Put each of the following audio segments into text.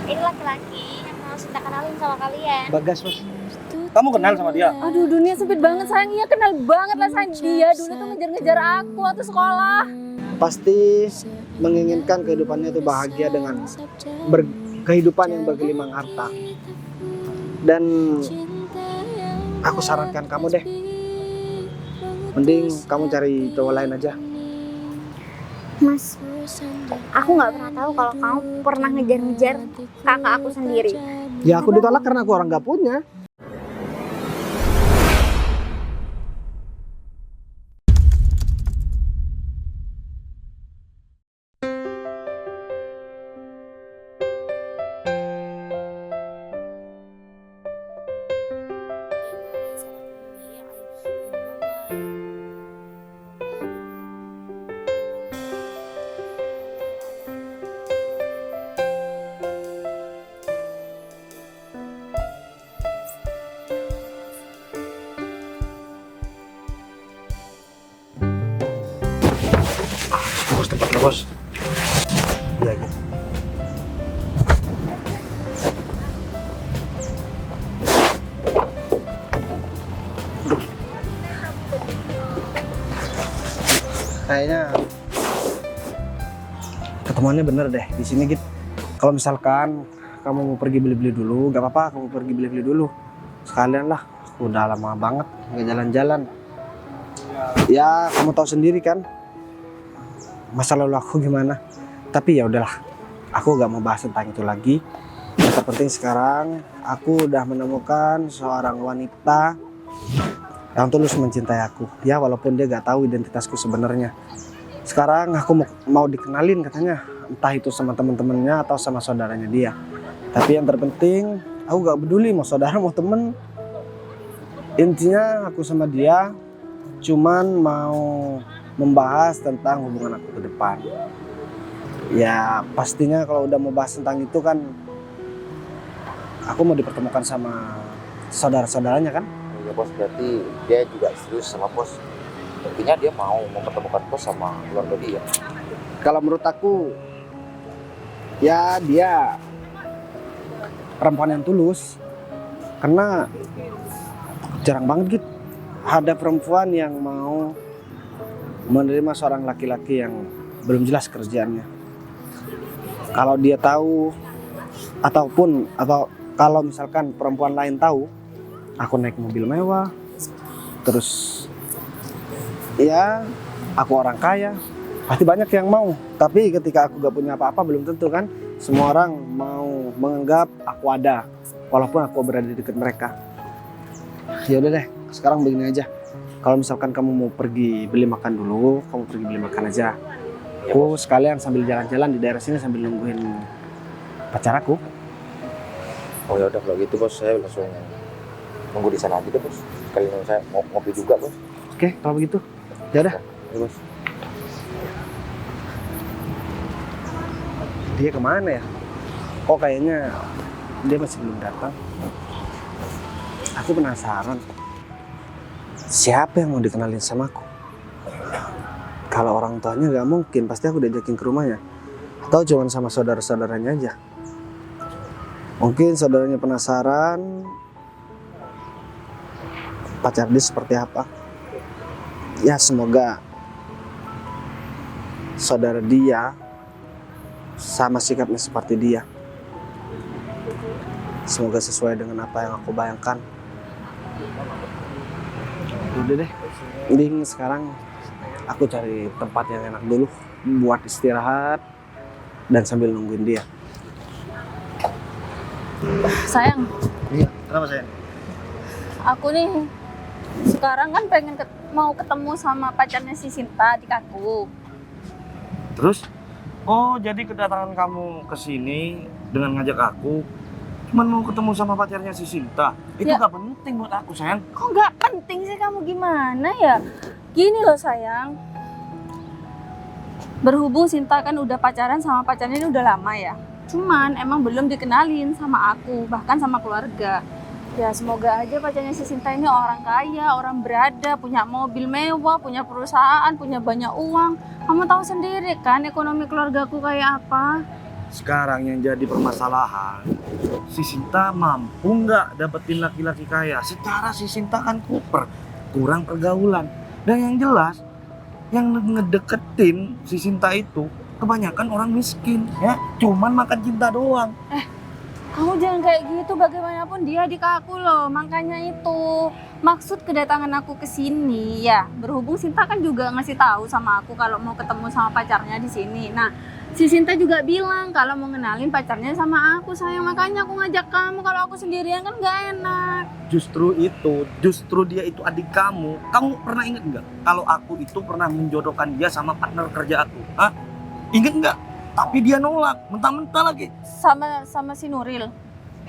Ini laki-laki yang mau Sinta kenalin sama kalian. Bagas, Bos. Kamu kenal sama dia? Aduh, dunia sempit banget sayang. Iya, kenal banget lah sayang. Dia dulu tuh ngejar-ngejar aku waktu sekolah. Pasti menginginkan kehidupannya itu bahagia dengan kehidupan yang bergelimang harta. Dan aku sarankan kamu deh, mending kamu cari cowok lain aja. Mas, aku nggak pernah tahu kalau kamu pernah ngejar-ngejar kakak aku sendiri. Ya aku ditolak karena aku orang gak punya. Bos, tempatnya bos. Iya gitu. Kayaknya ketemuannya bener deh di sini gitu. Kalau misalkan kamu mau pergi beli-beli dulu, gak apa-apa kamu pergi beli-beli dulu. Sekalian lah, aku udah lama banget nggak jalan-jalan. Ya kamu tahu sendiri kan masa lalu aku gimana. Tapi ya udahlah, aku gak mau bahas tentang itu lagi. Yang terpenting sekarang aku udah menemukan seorang wanita yang tulus mencintai aku. Ya walaupun dia gak tahu identitasku sebenarnya. Sekarang aku mau dikenalin katanya, entah itu sama teman-temannya atau sama saudaranya dia. Tapi yang terpenting aku gak peduli mau saudara mau temen. Intinya aku sama dia cuman mau membahas tentang hubungan aku ke depan. Ya pastinya kalau udah mau bahas tentang itu kan aku mau dipertemukan sama saudara-saudaranya kan. Ya bos, berarti dia juga serius sama bos. Intinya dia mau mempertemukan bos sama keluarga dia. Kalau menurut aku ya dia perempuan yang tulus. Karena jarang banget gitu ada perempuan yang mau menerima seorang laki-laki yang belum jelas kerjaannya. Kalau dia tahu atau kalau misalkan perempuan lain tahu aku naik mobil mewah, terus ya aku orang kaya, pasti banyak yang mau. Tapi ketika aku gak punya apa-apa belum tentu kan semua orang mau menganggap aku ada walaupun aku berada di dekat mereka. Ya udah deh, sekarang begini aja. Kalau misalkan kamu mau pergi beli makan dulu, kamu pergi beli makan aja. Aku sekalian sambil jalan-jalan di daerah sini sambil nungguin pacar aku. Oh ya udah kalau gitu bos, saya langsung nunggu di sana aja deh bos. Sekalian saya mau ngopi juga bos. Oke, kalau begitu. Ya udah. Ya, bos. Dia kemana ya? Kok kayaknya dia masih belum datang. Aku penasaran. Siapa yang mau dikenalin sama aku? Kalau orang tuanya gak mungkin, pasti aku diajakin ke rumahnya. Atau cuma sama saudara-saudaranya aja. Mungkin saudaranya penasaran pacar dia seperti apa. Ya semoga saudara dia sama sikapnya seperti dia. Semoga sesuai dengan apa yang aku bayangkan. Udah deh, mending sekarang aku cari tempat yang enak dulu buat istirahat dan sambil nungguin dia. Sayang, Iya, kenapa sayang? aku nih sekarang kan pengen mau ketemu sama pacarnya si Sinta, adik aku. Terus? Oh, jadi kedatangan kamu ke sini dengan ngajak aku cuma mau ketemu sama pacarnya si Sinta. Itu Ya. gak penting buat aku, sayang. Kok nggak penting sih kamu gimana ya? Gini loh sayang, berhubung Sinta kan udah pacaran sama pacarnya ini udah lama ya. Cuman emang belum dikenalin sama aku, bahkan sama keluarga. Ya semoga aja pacarnya si Sinta ini orang kaya, orang berada, punya mobil mewah, punya perusahaan, punya banyak uang. Kamu tahu sendiri kan ekonomi keluargaku kayak apa. sekarang yang jadi permasalahan, si Sinta mampu nggak dapetin laki-laki kaya? Secara si Sinta kan kurang pergaulan. Dan yang jelas, yang ngedeketin si Sinta itu kebanyakan orang miskin, ya. Cuman makan cinta doang. Kamu jangan kayak gitu, bagaimanapun dia adik aku loh. Makanya itu maksud kedatangan aku ke sini ya. Berhubung Sinta kan juga ngasih tahu sama aku kalau mau ketemu sama pacarnya di sini. Nah, si Sinta juga bilang kalau mau ngenalin pacarnya sama aku, sayang. Makanya aku ngajak kamu, kalau aku sendirian kan gak enak. Justru dia itu adik kamu. Kamu pernah inget nggak kalau aku itu pernah menjodohkan dia sama partner kerja aku? Hah? Inget nggak? Tapi dia nolak, mentah-mentah lagi. Sama si Nuril.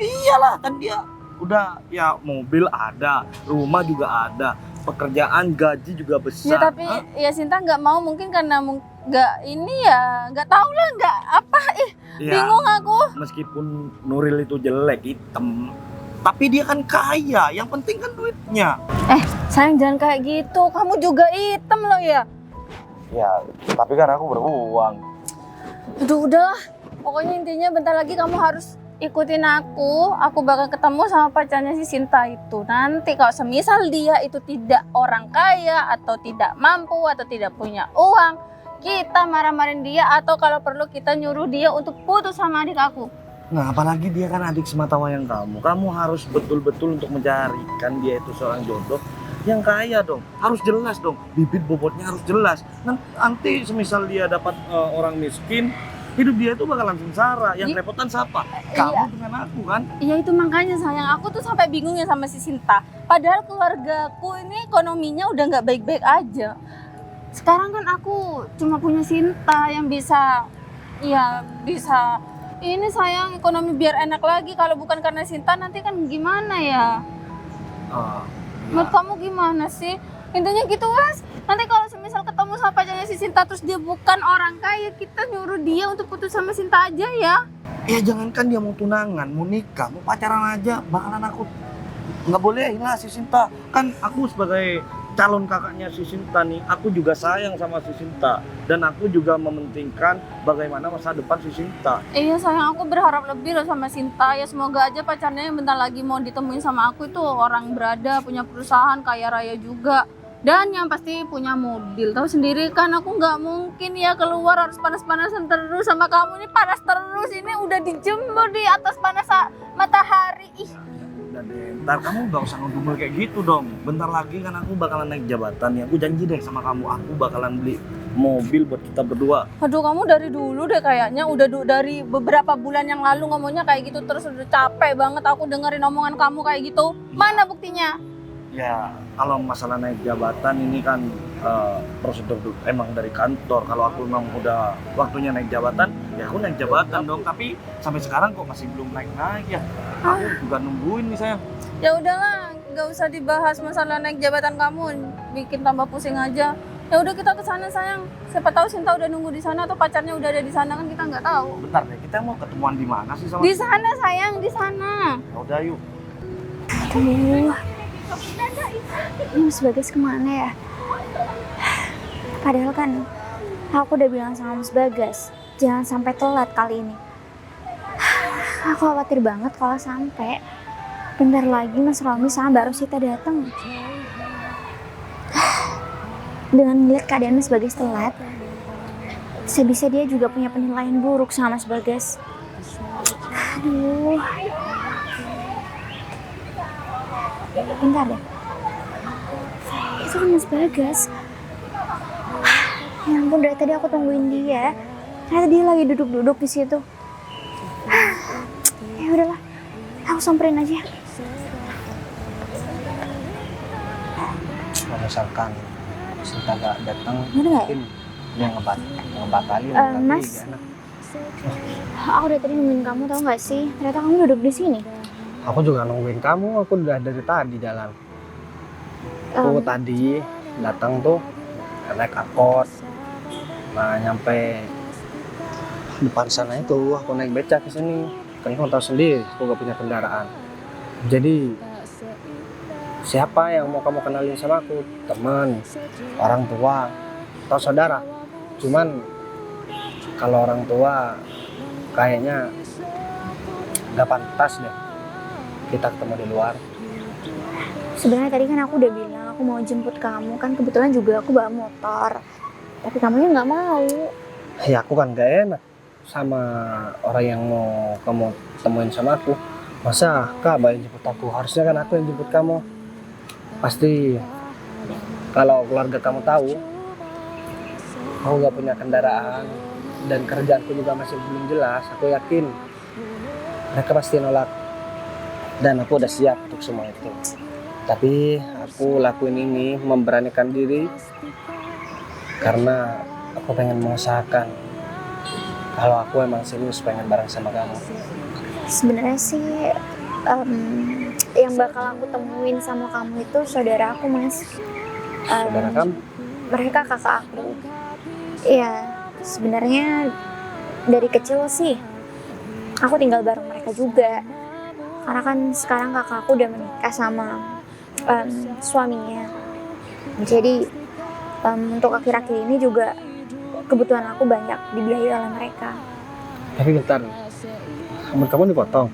Iyalah, kan dia udah ya mobil ada, rumah juga ada, pekerjaan, gaji juga besar. Ya tapi ya Sinta nggak mau, mungkin karena nggak ini ya, nggak tahu lah, nggak apa Ya, bingung aku. meskipun Nuril itu jelek, hitam, tapi dia kan kaya, yang penting kan duitnya. Sayang jangan kayak gitu, kamu juga hitam loh ya. Ya, tapi kan aku beruang. Aduh udahlah, pokoknya intinya bentar lagi kamu harus ikutin aku bakal ketemu sama pacarnya si Sinta itu. Nanti kalau semisal dia itu tidak orang kaya atau tidak mampu atau tidak punya uang, kita marah-marahin dia atau kalau perlu kita nyuruh dia untuk putus sama adik aku. Nah, apalagi dia kan adik semata wayang kamu. Kamu harus betul-betul untuk mencarikan dia itu seorang jodoh yang kaya dong. Harus jelas dong, bibit bobotnya harus jelas. Nanti semisal dia dapat orang miskin, hidup dia itu bakalan sengsara. Yang repotan siapa? Kamu dengan aku kan? Iya itu makanya sayang, aku tuh sampai bingung ya sama si Sinta. Padahal keluargaku ini ekonominya udah nggak baik-baik aja. Sekarang kan aku cuma punya Sinta yang bisa ini sayang, ekonomi biar enak lagi. Kalau bukan karena Sinta nanti kan gimana ya? Menurut kamu gimana sih? Intinya gitu Mas. Nanti kalau semisal ketemu sama pacarnya si Sinta terus dia bukan orang kaya, kita nyuruh dia untuk putus sama Sinta aja ya. Ya jangankan dia mau tunangan, mau nikah, mau pacaran aja, bakalan aku nggak bolehin lah si Sinta. Kan aku sebagai calon kakaknya si Sinta nih, aku juga sayang sama si Sinta. Dan aku juga mementingkan bagaimana masa depan si Sinta. Iya sayang, aku berharap lebih loh sama Sinta. Ya semoga aja pacarnya yang bentar lagi mau ditemuin sama aku itu orang berada, punya perusahaan, kaya raya juga. Dan yang pasti punya mobil. Tahu sendiri kan aku nggak mungkin ya keluar harus panas-panasan terus sama kamu. Ini panas terus, ini udah dijemur di atas panas matahari. Udah deh, ntar kamu gak usah ngedumel kayak gitu dong. Bentar lagi kan aku bakalan naik jabatan ya. Aku janji deh sama kamu, aku bakalan beli mobil buat kita berdua. Aduh kamu dari dulu deh kayaknya, udah dari beberapa bulan yang lalu ngomongnya kayak gitu terus, udah capek banget aku dengerin omongan kamu kayak gitu. Mana buktinya? Ya, kalau masalah naik jabatan ini kan prosedur emang dari kantor. Kalau aku memang udah waktunya naik jabatan, ya aku naik jabatan dong. Tapi sampai sekarang kok masih belum naik-naik ya. Aku juga nungguin nih sayang. Ya udahlah, nggak usah dibahas masalah naik jabatan kamu, bikin tambah pusing aja. Ya udah kita ke sana sayang. Siapa tahu Sinta udah nunggu di sana atau pacarnya udah ada di sana, kan kita nggak tahu. Bentar deh, kita mau ketemuan di mana sih sama? Di sana sayang, di sana. Ya udah yuk. Aduh, ini Mas Bagas kemana ya? Padahal kan aku udah bilang sama Mas Bagas, jangan sampai telat kali ini. Aku khawatir banget kalau sampai bentar lagi Mas Romi sama Mbak Rosita datang. Dengan melihat keadaan Mas Bagas telat, bisa-bisa dia juga punya penilaian buruk sama Mas Bagas. Aduh. Bentar deh. Itu kan Mas Bagas. Ya ampun, dari tadi aku tungguin dia. Ternyata dia lagi duduk-duduk di situ. Ya udahlah, aku samperin aja. Kalau misalkan Sinta gak datang, Udah nggak ya? mungkin dia ngebatalin. Mas, aku dari tadi nungguin kamu, tau gak sih? Ternyata kamu duduk di sini. Aku juga nungguin kamu, aku udah dari tadi jalan. Aku tadi datang tuh naik angkot. Nah, nyampe depan sana itu aku naik beca ke sini. Kan kamu tahu sendiri, aku gak punya kendaraan. Jadi siapa yang mau kamu kenalin sama aku? Teman, orang tua, atau saudara? Cuman kalau orang tua kayaknya nggak pantas deh kita ketemu di luar. Sebenarnya tadi kan aku udah bilang aku mau jemput kamu, kan kebetulan juga aku bawa motor. Tapi kamunya nggak mau. Ya aku kan gak enak sama orang yang mau kamu temuin sama aku. Masa Kak yang jemput aku? Harusnya kan aku yang jemput kamu. Pasti kalau keluarga kamu tahu aku gak punya kendaraan dan kerjaanku juga masih belum jelas, aku yakin mereka pasti nolak. Dan aku udah siap untuk semua itu. Tapi aku lakuin ini memberanikan diri karena aku pengen mengusahakan kalau aku emang serius pengen bareng sama kamu. Sebenarnya sih yang bakal aku temuin sama kamu itu saudara aku, Mas. Saudara kamu? Mereka kakak aku. Iya, sebenarnya dari kecil sih aku tinggal bareng mereka juga. Karena kan sekarang kakak aku udah menikah sama suaminya. Jadi untuk akhir-akhir ini juga kebutuhan aku banyak dibiayai oleh mereka. Tapi bentar, rambut kamu dipotong?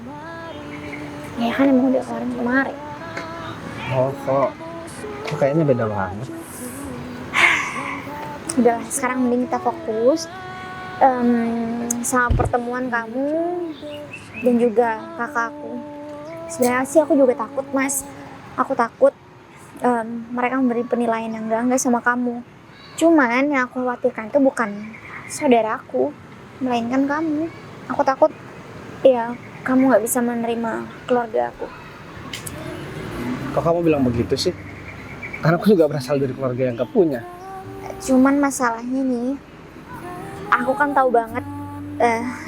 Ya kan emang udah kemarin. Oh kok kayaknya beda banget. Udah, sekarang mending kita fokus sama pertemuan kamu dan juga kakak aku. Sebenarnya sih aku juga takut, Mas. Aku takut mereka memberi penilaian yang enggak sama kamu. Cuman yang aku khawatirkan itu bukan saudara aku, melainkan kamu. Aku takut ya kamu nggak bisa menerima keluarga aku. Kok kamu bilang begitu sih? Karena aku juga berasal dari keluarga yang gak punya. Cuman masalahnya nih, aku kan tahu banget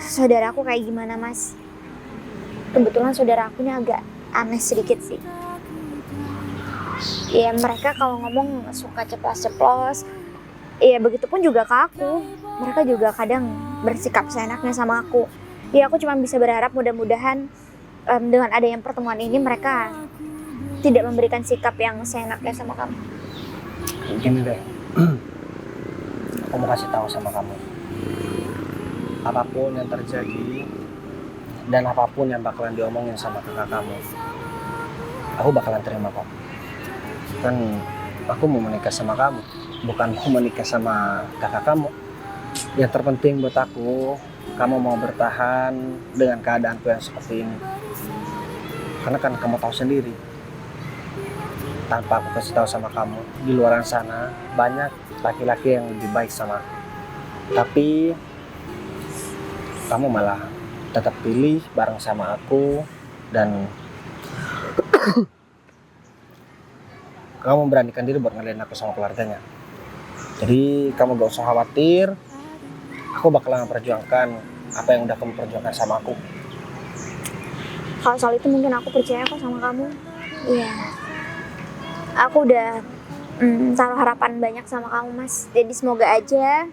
saudara aku kayak gimana, Mas. Kebetulan saudara aku ini agak aneh sedikit sih. Ya mereka kalau ngomong suka ceplos-ceplos. Ya begitupun juga ke aku. Mereka juga kadang bersikap seenaknya sama aku. Ya aku cuma bisa berharap mudah-mudahan dengan adanya pertemuan ini mereka tidak memberikan sikap yang seenaknya sama kamu. Gini deh, aku mau kasih tahu sama kamu. Apapun yang terjadi dan apapun yang bakalan diomongin sama kakak kamu, aku bakalan terima kok. Kan aku mau menikah sama kamu, bukan mau menikah sama kakak kamu. Yang terpenting buat aku, kamu mau bertahan dengan keadaanku yang seperti ini. Karena kan kamu tahu sendiri, tanpa aku kasih tahu sama kamu, di luar sana banyak laki-laki yang lebih baik sama aku. Tapi kamu malah tetap pilih bareng sama aku dan kamu memberanikan diri buat ngelain aku sama keluarganya. Jadi kamu gak usah khawatir, aku bakalan memperjuangkan apa yang udah kamu perjuangkan sama aku. Kalau soal itu mungkin aku percaya kok sama kamu. Iya. Aku udah taruh harapan banyak sama kamu, Mas. Jadi semoga aja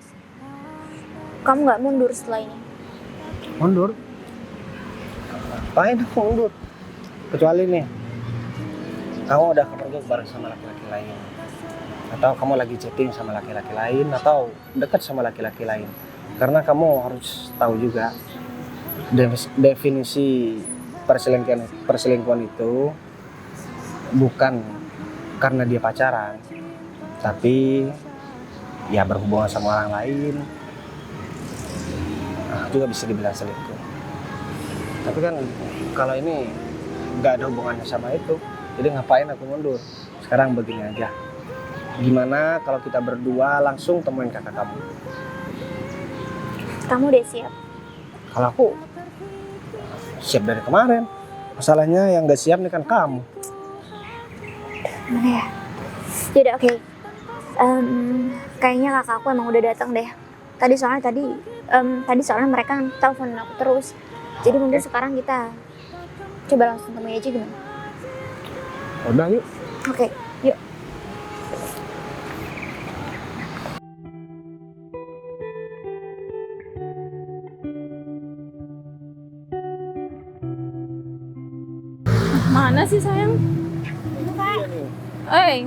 kamu gak mundur setelah ini. Mundur? Ngapain aku mundur? Kecuali nih, kamu udah pergi bareng sama laki-laki lain, atau kamu lagi chatting sama laki-laki lain, atau dekat sama laki-laki lain. Karena kamu harus tahu juga definisi perselingkuhan itu bukan karena dia pacaran, tapi ya berhubungan sama orang lain. Nah, juga bisa dibilang selingkuh. Tapi kan kalau ini nggak ada hubungannya sama itu, jadi ngapain aku mundur? Sekarang begini aja, gimana kalau kita berdua langsung temuin kakak kamu? Kamu udah siap? Kalau aku siap dari kemarin. Masalahnya yang nggak siap nih kan kamu. Mana ya? Yaudah, oke. Kayaknya kakak aku emang udah datang deh. Tadi soalnya mereka teleponin aku terus. Jadi mungkin sekarang kita coba langsung temui aja gimana? Udah yuk. Oke, yuk. Mana sih sayang?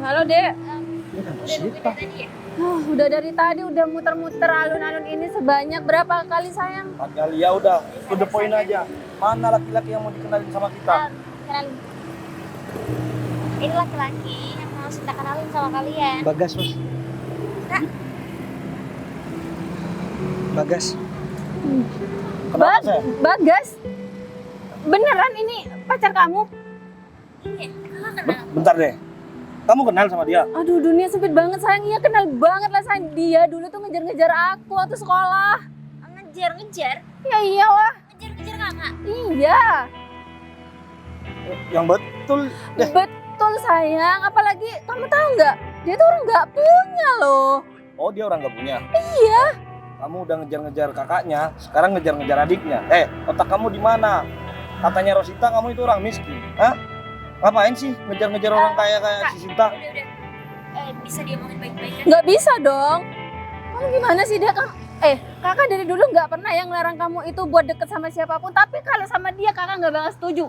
Halo Dek. Ini kan Sita. Udah dari tadi udah muter-muter alun-alun ini sebanyak berapa kali sayang? 4 kali ya udah, to the point aja. Mana laki-laki yang mau dikenalin sama kita? Kenalin. Ini laki-laki yang mau Sinta kenalin sama kalian. Bagas, Mas. Kak. Bagas. Kenapa saya? Bagas? Beneran ini pacar kamu? Iya, kakak kenal. Bentar deh. Kamu kenal sama dia? Aduh dunia sempit banget sayang, iya kenal banget lah sayang. Dia dulu tuh ngejar-ngejar aku waktu sekolah. Ngejar-ngejar? Ya iyalah, Ngejar-ngejar kakak? iya. Yang betul deh. Betul sayang, apalagi kamu tahu nggak? Dia tuh orang nggak punya loh. Oh, dia orang gak punya? Iya. Kamu udah ngejar-ngejar kakaknya, sekarang ngejar-ngejar adiknya. Otak kamu di mana? Katanya Rosita kamu itu orang miskin. Hah? Ngapain sih ngejar-ngejar orang kaya kayak Kak. si Sinta? Udah. Bisa diomongin baik-baik kan? Nggak bisa dong. Kamu gimana sih dia kan? Kakak dari dulu nggak pernah yang ngelarang kamu itu buat deket sama siapapun. Tapi kalau sama dia kakak nggak bakal setuju.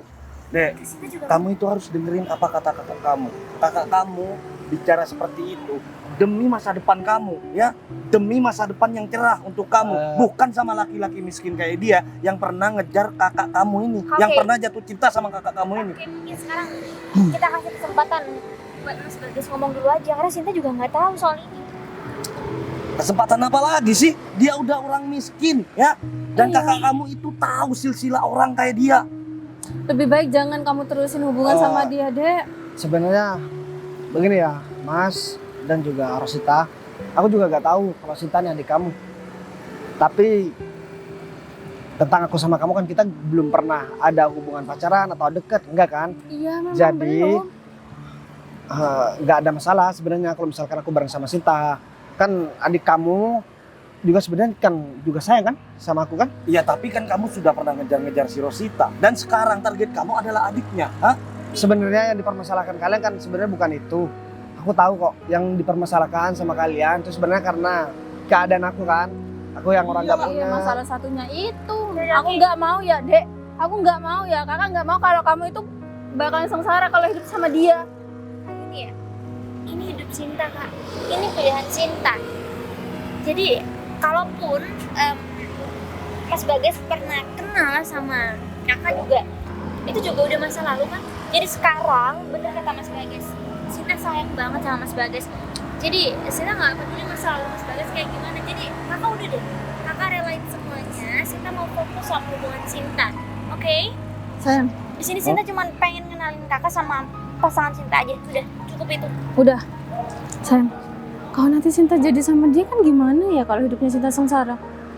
Dek, Sinta juga kamu itu harus dengerin apa kata kakak kamu. Kakak kamu bicara seperti itu demi masa depan kamu, ya. Demi masa depan yang cerah untuk kamu, bukan sama laki-laki miskin kayak dia yang pernah ngejar kakak kamu ini, yang Oke. pernah jatuh cinta sama kakak kamu ini. Oke, mungkin sekarang kita kasih kesempatan buat Mas Bagas ngomong dulu aja karena Sinta juga nggak tahu soal ini. Kesempatan apa lagi sih? Dia udah orang miskin, ya. Dan Iya. kakak kamu itu tahu silsilah orang kayak dia. Lebih baik jangan kamu terusin hubungan sama dia, Dek. Sebenarnya begini ya, Mas dan juga Rosita. Aku juga gak tahu kalau Sinta ini adik kamu. Tapi tentang aku sama kamu kan kita belum pernah ada hubungan pacaran atau deket, enggak kan? Iya, memang Jadi belum. nggak ada masalah sebenarnya kalau misalkan aku bareng sama Sinta. Kan adik kamu juga sebenarnya kan juga sayang kan sama aku kan? Iya, tapi kan kamu sudah pernah ngejar-ngejar si Rosita. Dan sekarang target kamu adalah adiknya, hah? Sebenarnya yang dipermasalahkan kalian kan sebenarnya bukan itu. Aku tahu kok yang dipermasalahkan sama kalian itu sebenarnya karena keadaan aku kan. Aku yang orang gak Iya, punya. masalah satunya itu. Aku nggak mau ya, Dek. Aku nggak mau ya. Kakak nggak mau kalau kamu itu bakalan sengsara kalau hidup sama dia. Ini ya, ini hidup Sinta kak, ini pilihan Sinta. Jadi kalaupun Mas Bagas pernah kenal sama kakak juga, itu juga udah masa lalu kan. Jadi sekarang bener kata Mas Bagas, Sinta sayang banget sama Mas Bagas. Jadi Sinta nggak peduli masa lalu Mas Bagas kayak gimana. Jadi kakak udah deh, kakak relain semuanya. Sinta mau fokus sama hubungan Sinta, oke? Sayang, Di sini Sinta cuma pengen kenalin kakak sama pasangan Sinta aja, udah cukup itu. udah. Sayang, kalau nanti Sinta jadi sama dia kan gimana ya kalau hidupnya Sinta sengsara?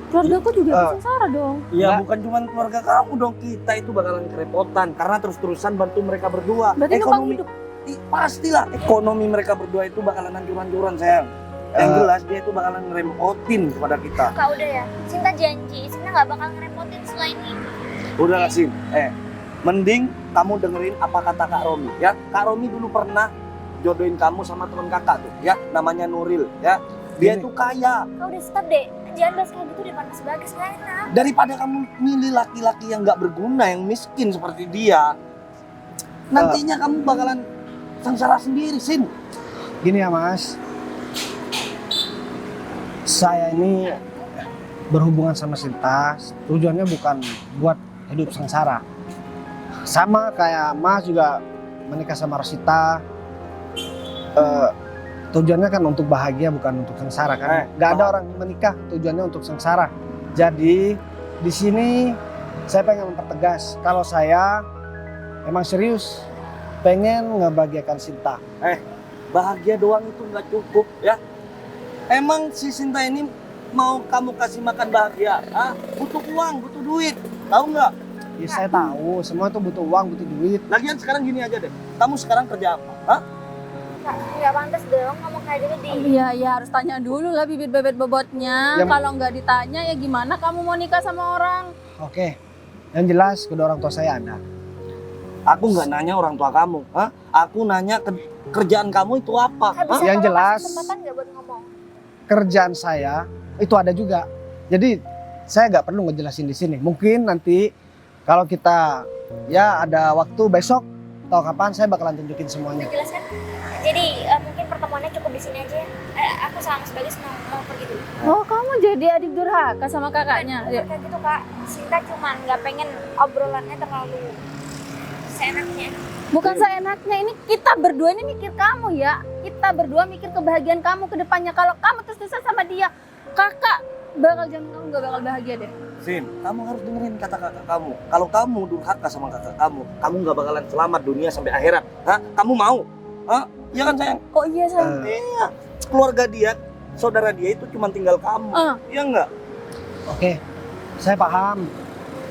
Keluargaku juga ikut sengsara dong. Iya, Enggak. bukan cuma keluarga kamu dong. Kita itu bakalan kerepotan karena terus-terusan bantu mereka berdua. Berarti numpang hidup. Pastilah ekonomi mereka berdua itu bakalan hancur-hancuran, sayang. Yang jelas dia itu bakalan ngerepotin kepada kita. Kak udah ya, Sinta janji, Sinta nggak bakal ngerepotin selain ini. Udah lah, Sin. Mending kamu dengerin apa kata Kak Romi, ya. Kak Romi dulu pernah jodohin kamu sama teman kakak tuh, ya. Namanya Nuril, ya. Dia Gini. itu kaya. Kak udah stop deh, jangan bahas kayak gitu di depan Mas Bagas, nggak enak. Daripada kamu milih laki-laki yang nggak berguna, yang miskin seperti dia, nantinya kamu bakalan sengsara sendiri, Sin. Gini ya Mas, saya ini berhubungan sama Sinta tujuannya bukan buat hidup sengsara. Sama kayak Mas juga menikah sama Rosita, tujuannya kan untuk bahagia bukan untuk sengsara kan. Gak ada orang menikah tujuannya untuk sengsara. Jadi di sini saya pengen mempertegas kalau saya emang serius pengen ngebahagiakan Sinta. Bahagia doang itu nggak cukup, ya. Emang si Sinta ini mau kamu kasih makan bahagia? Butuh uang, butuh duit, tahu nggak? Ya saya tahu, semua itu butuh uang, butuh duit. Lagian sekarang gini aja deh, kamu sekarang kerja apa? Kak, nggak pantas dong ngomong kayak gitu di. Iya, ya harus tanya dulu lah bibit bebet bobotnya. Ya, Kalau nggak ditanya ya gimana kamu mau nikah sama orang? Oke, yang jelas kedua orang tua saya ada. Aku nggak nanya orang tua kamu, Aku nanya kerjaan kamu itu apa? Kak, bisa Yang tolong jelas. kasih kesempatan nggak buat ngomong? Kerjaan saya itu ada juga. Jadi saya nggak perlu ngejelasin di sini. Mungkin nanti kalau kita ya ada waktu besok atau kapan saya bakalan tunjukin semuanya. Udah jelas kan? Jadi mungkin pertemuannya cukup di sini aja ya. Aku sama Mas Bagas mau pergi dulu. Oh, kamu jadi adik durhaka sama kakaknya? Bukan kayak gitu kak, Sinta cuman nggak pengen obrolannya terlalu seenaknya. Bukan seenaknya, ini kita berdua ini mikir kamu ya. Kita berdua mikir kebahagiaan kamu ke depannya. Kalau kamu terus-terusan sama dia, kakak bakal jamin kamu gak bakal bahagia deh. Sin, kamu harus dengerin kata kakak kamu. Kalau kamu durhaka sama kakak kamu gak bakalan selamat dunia sampai akhirat. Hah? Kamu mau? Hah? Iya kan sayang? Oh iya sayang. Iya. Keluarga dia, saudara dia itu cuma tinggal kamu. Iya enggak? Oke, saya paham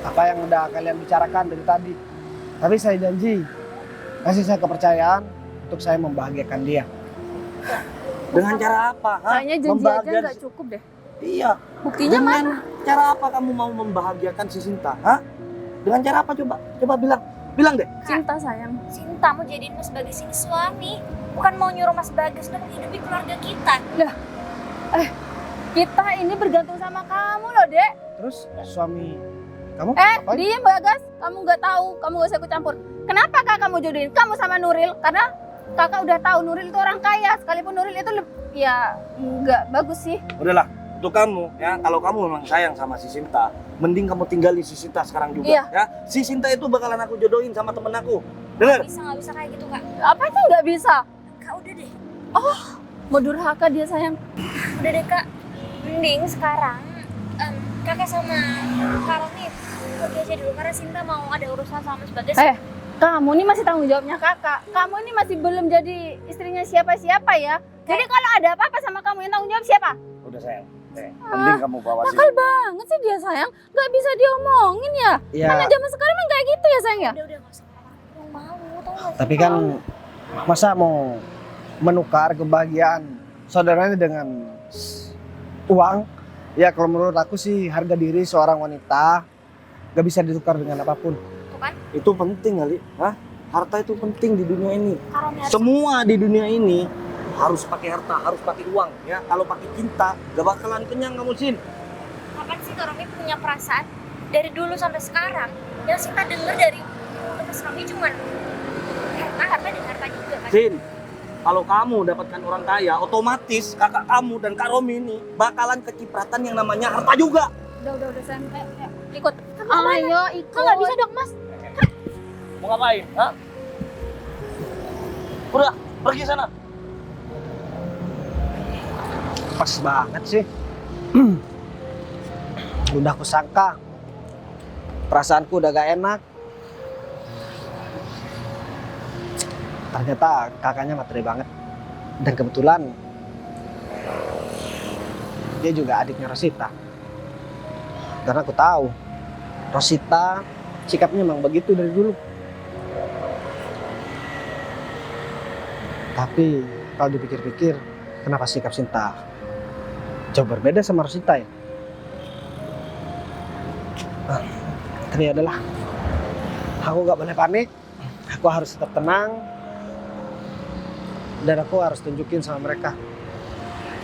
apa yang udah kalian bicarakan dari tadi. Tapi saya janji, kasih saya kepercayaan untuk saya membahagiakan dia. Dengan cara apa? Hah? Kayaknya janji aja gak cukup deh. Iya. Buktinya Dengan mana? cara apa kamu mau membahagiakan si Sinta? Hah? Dengan cara apa coba? Coba bilang. Bilang deh. Cinta sayang. Sinta mau jadiin Mas Bagas ini suami, bukan mau nyuruh Mas Bagas untuk menghidupi keluarga kita. Kita ini bergantung sama kamu loh, Dek. Terus suami kamu? Diam Bagas, kamu nggak tahu, kamu gak usah ikut campur. Kenapa kakak mau jodohin kamu sama Nuril? Karena kakak udah tahu Nuril itu orang kaya, sekalipun Nuril itu ya nggak bagus sih. Udahlah, untuk kamu ya, kalau kamu memang sayang sama si Sinta, mending kamu tinggalin si Sinta sekarang juga. Iya. Ya, si Sinta itu bakalan aku jodohin sama temen aku. Dengar? Nggak bisa kayak gitu kak. Apa itu nggak bisa? Kak udah deh, Mau durhaka dia sayang. udah deh kak. Mending sekarang kakak sama Kak Romi pergi aja dulu karena Sinta mau ada urusan sama Mas Bagas. Kamu ini masih tanggung jawabnya kakak. Kamu ini masih belum jadi istrinya siapa-siapa ya. Jadi kalau ada apa-apa sama kamu yang tanggung jawab siapa? Udah sayang. Mending kamu bawa si Nakal banget sih dia sayang. Gak bisa diomongin ya. Iya. Karena zaman sekarang emang kayak gitu ya sayang ya. Udah nggak usah ngomong mau tau nggak? Tapi kan masa mau menukar kebahagiaan saudaranya dengan uang? Ya kalau menurut aku sih harga diri seorang wanita gak bisa ditukar dengan apapun. Itu penting kali. Hah? Harta itu penting di dunia ini. Kak Romi harus Semua di dunia ini harus pakai harta, harus pakai uang. Ya, kalau pakai cinta, gak bakalan kenyang kamu Sin. kapan sih Kak Romi punya perasaan dari dulu sampai sekarang yang Sinta denger dari mulut Mas Romi cuman harta dan harta juga kan. Sin, kalau kamu dapatkan orang kaya, otomatis kakak kamu dan Kak Romi ini bakalan kecipratan yang namanya harta juga. Udah sayang. Ikut. Ayo ikut. Kok nggak bisa dong Mas? Mau ngapain? Hah? Udah, pergi sana. Pas banget sih. Udah aku sangka. Perasaanku udah gak enak. Ternyata kakaknya materi banget. Dan kebetulan dia juga adiknya Rosita. Karena aku tahu Rosita sikapnya memang begitu dari dulu. Tapi kalau dipikir-pikir, kenapa sikap Sinta jauh berbeda sama Rosita ya? Tapi ya adalah, aku gak boleh panik. Aku harus tetap tenang. Dan aku harus tunjukin sama mereka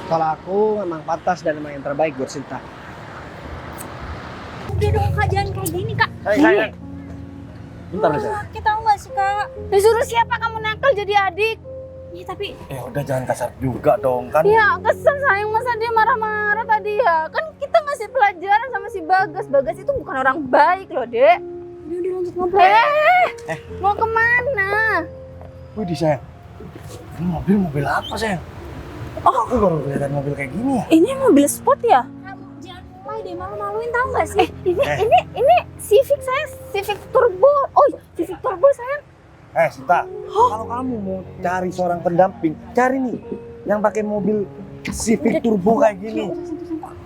kalau aku memang pantas dan memang yang terbaik buat Sinta. Udah dong Kak, jangan kayak gini Kak. Sayang. Bentar deh, sayang. Sakit tau gak sih Kak? Disuruh siapa kamu nakal jadi adik? Ya tapi Udah jangan kasar juga dong kan. Ya kesel sayang, masa dia marah-marah tadi ya. Kan kita ngasih pelajaran sama si Bagas. Bagas itu bukan orang baik loh, Dek. udah lanjut ngobrol. Mau kemana? Wih sayang, ini mobil apa sayang? Oh, aku baru lihat mobil kayak gini ya. Ini mobil sport ya? Kamu jangan mulai deh, malu-maluin tau gak sih? Ini Civic saya, Civic Turbo. Oh, Civic Turbo sayang. Sinta, kalau kamu mau cari seorang pendamping, cari nih yang pakai mobil Civic Turbo kayak gini.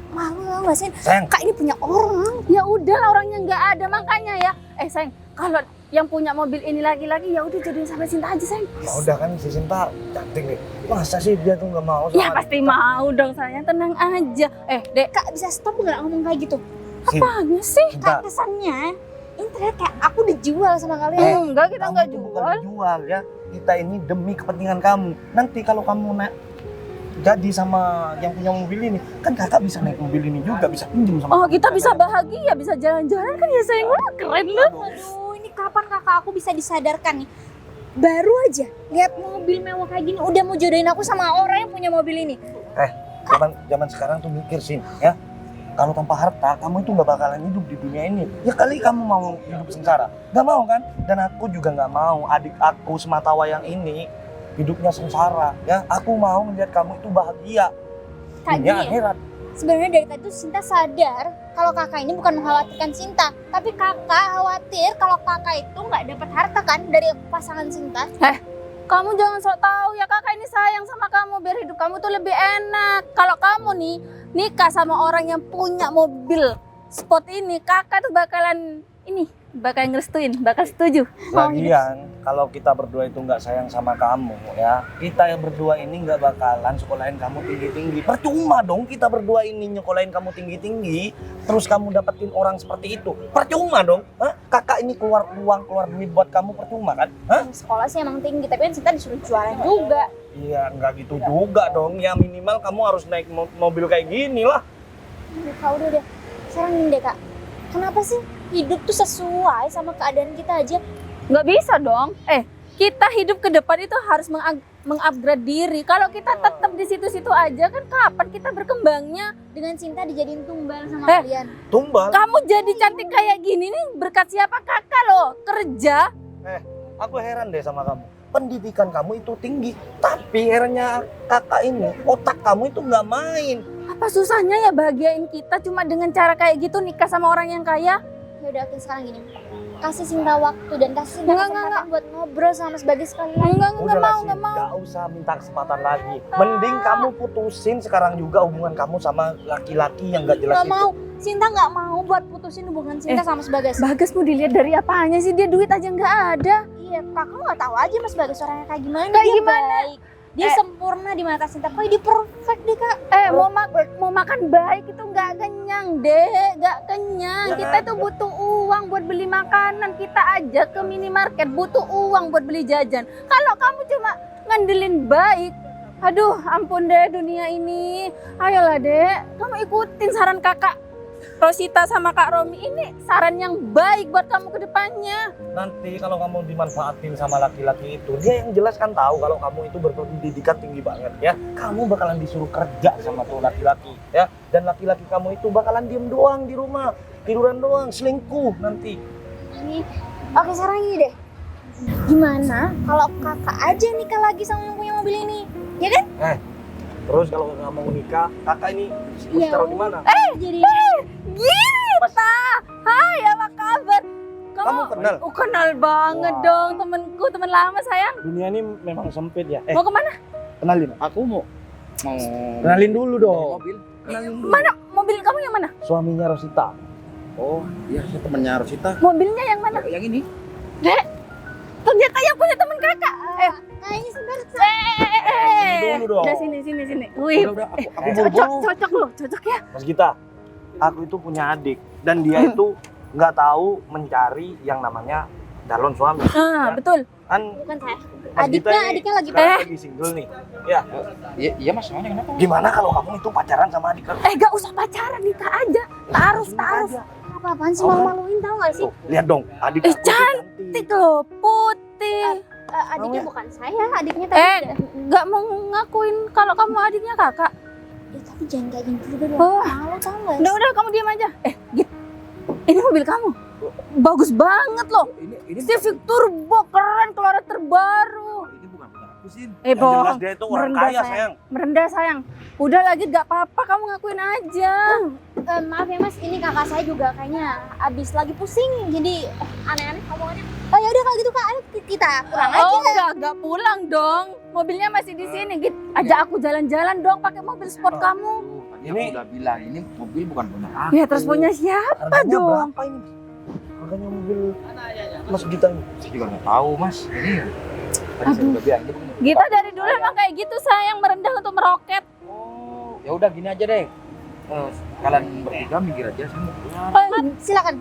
Malu tau gak sih? Sayang, Kak ini punya orang. Ya udahlah, orangnya nggak ada makanya ya. Sayang, kalau yang punya mobil ini lagi-lagi ya udah jadiin sama Sinta aja sayang. ya udah kan si Sinta cantik nih. Masa sih dia tuh nggak mau sama Ya pasti mau dong sayang, tenang aja. Dek, Kak bisa stop gak ngomong kayak gitu? Sin, apanya sih? Sinta, Kak kesannya ini terlihat kayak aku dijual sama kalian. Enggak, kita kamu nggak tuh bukan jual. dijual ya. Kita ini demi kepentingan kamu. Nanti kalau kamu jadi sama yang punya mobil ini, kan kakak bisa naik mobil ini juga, bisa pinjam sama Oh, kamu. kita bisa bahagia, bisa jalan-jalan kan ya sayang. Wah, keren loh. Aduh, ini kapan kakak aku bisa disadarkan nih? Baru aja lihat mobil mewah kayak gini udah mau jodohin aku sama orang yang punya mobil ini. Zaman sekarang tuh mikir sih ya. Kalau tanpa harta kamu itu nggak bakalan hidup di dunia ini. Ya kali kamu mau hidup sengsara, nggak mau kan? Dan aku juga nggak mau adik aku sematawayang ini hidupnya sengsara. Ya, aku mau melihat kamu itu bahagia. Kayak Dunia gini ya. akhirat. Sebenarnya dari tadi tuh Sinta sadar kalau kakak ini bukan mengkhawatirkan Sinta, tapi kakak khawatir kalau kakak itu nggak dapat harta kan dari pasangan Sinta. Kamu jangan sok tahu ya, kakak ini sayang sama kamu biar hidup kamu tuh lebih enak. Kalau kamu nih nikah sama orang yang punya mobil sport ini, kakak tuh bakalan ngerestuin, bakal setuju. Lagian kalau kita berdua itu nggak sayang sama kamu ya, kita yang berdua ini nggak bakalan sekolahin kamu tinggi-tinggi. Percuma dong kita berdua ini nyekolahin kamu tinggi-tinggi, terus kamu dapetin orang seperti itu. Percuma dong. Hah? Kakak ini keluar uang, keluar duit buat kamu percuma kan? Hah? Sekolah sih emang tinggi, tapi kan Sinta disuruh jualan juga. Iya, nggak gitu juga dong. Ya minimal kamu harus naik mobil kayak gini lah. Kak udah deh, sekarang gini deh kak, kenapa sih hidup tuh sesuai sama keadaan kita aja? Nggak bisa dong. Kita hidup ke depan itu harus mengupgrade diri. Kalau kita tetap di situ-situ aja kan kapan kita berkembangnya? Dengan Sinta dijadiin tumbal sama Eh. kalian. Tumbal. Kamu jadi cantik kayak gini nih berkat siapa? Kakak loh, kerja. Aku heran deh sama kamu. Pendidikan kamu itu tinggi, tapi herannya kakak ini otak kamu itu nggak main. Apa susahnya ya bahagiain kita cuma dengan cara kayak gitu nikah sama orang yang kaya? Ya udah oke sekarang gini, kasih Sinta waktu dan kasih Sinta Enggak, kesempatan buat ngobrol sama sebagai sekali lagi. Enggak Udahlah, mau, Sin, nggak mau. nggak usah minta kesempatan lagi. Mending kamu putusin sekarang juga hubungan kamu sama laki-laki yang nggak jelas Nggak itu. mau, Sinta nggak mau buat putusin hubungan Sinta sama Sebagas. Bagas mau dilihat dari apanya sih? Dia duit aja nggak ada. Iya, kakak nggak tahu aja Mas Bagas orangnya kayak gimana. Kayak Dia gimana? baik, dia sempurna di mata Sinta. Kok dia perfect deh kak. Mau makan baik itu nggak kenyang deh, nggak kenyang. Ya, Kita tuh nggak. butuh uang buat beli makanan. Kita aja ke minimarket butuh uang buat beli jajan. Kalau kamu cuma ngandelin baik, aduh ampun deh dunia ini. Ayolah dek, kamu ikutin saran kakak Rosita sama Kak Romi. Ini saran yang baik buat kamu ke depannya. Nanti kalau kamu dimanfaatin sama laki-laki itu, dia yang jelas kan tahu kalau kamu itu berpendidikan tinggi banget ya. Kamu bakalan disuruh kerja sama tuh laki-laki ya. Dan laki-laki kamu itu bakalan diem doang di rumah, tiduran doang, selingkuh nanti. Ini, oke sekarang gini deh. Gimana kalau kakak aja nikah lagi sama yang punya mobil ini? Ya kan? Terus kalau nggak mau nikah, kakak ini mesti Iya. taruh di mana? Jadi Gita, hai apa kabar? Kamu kenal? Kenal banget Wah. dong, temenku, temen lama sayang. Dunia ini memang sempit ya. Mau kemana? Kenalin. Aku mau Kenalin dulu dong. mobil. Kenalin dulu. Mana? Mobil kamu yang mana? Suaminya Rosita. Oh, iya saya temennya Rosita. Mobilnya yang mana? Yang ini. Ternyata yang punya temen kakak. kayaknya sebentar. Dulu dong. Udah sini. Wih, Udah, aku cocok loh, cocok ya. Mas Gita, aku itu punya adik dan dia itu nggak tahu mencari yang namanya calon suami. Betul. Kan Bukan saya. Mas Gita ini Adiknya lagi sekarang lagi single nih. Ya, Iya mas, soalnya kenapa? gimana kalau kamu itu pacaran sama adik kamu? Gak usah pacaran, nikah aja. Taruh. Apa-apaan sih malu-maluin tau gak sih? Tuh, lihat dong, adik aku tuh Cantik loh, putih. Adiknya bukan saya, adiknya Eh. tadi. Gak mau ngakuin kalau kamu adiknya kakak. Tapi jangan kayak gini juga dong. Oh. Malu tau gak sih? Udah, kamu diam aja. Git. Ini mobil kamu. Bagus banget loh. Ini Civic Turbo keren, keluaran terbaru. ini bukan punya aku sih. Yang jelas bohong. dia itu orang Merendah, kaya sayang. Merendah sayang. Udah lagi gak apa-apa, kamu ngakuin aja. Maaf ya mas, ini kakak saya juga kayaknya abis lagi pusing. Jadi aneh-aneh omongannya. Oh ya udah kalau gitu kak, ayo kita pulang aja. Enggak pulang dong. Mobilnya masih di sini. Git, ajak aku jalan-jalan dong pakai mobil sport kamu. Tadi aku udah bilang ini mobil bukan punya aku. Ya terus punya siapa Harganya dong? berapa ini? Harganya mobil Mas Gita ini. Saya juga nggak tahu mas. Ini tadi saya udah bilang ini bukan. Gita dari dulu emang kayak gitu sayang, merendah untuk meroket. Oh, ya udah gini aja deh. Kalian bertiga mikir aja saya mau pulang. Silakan.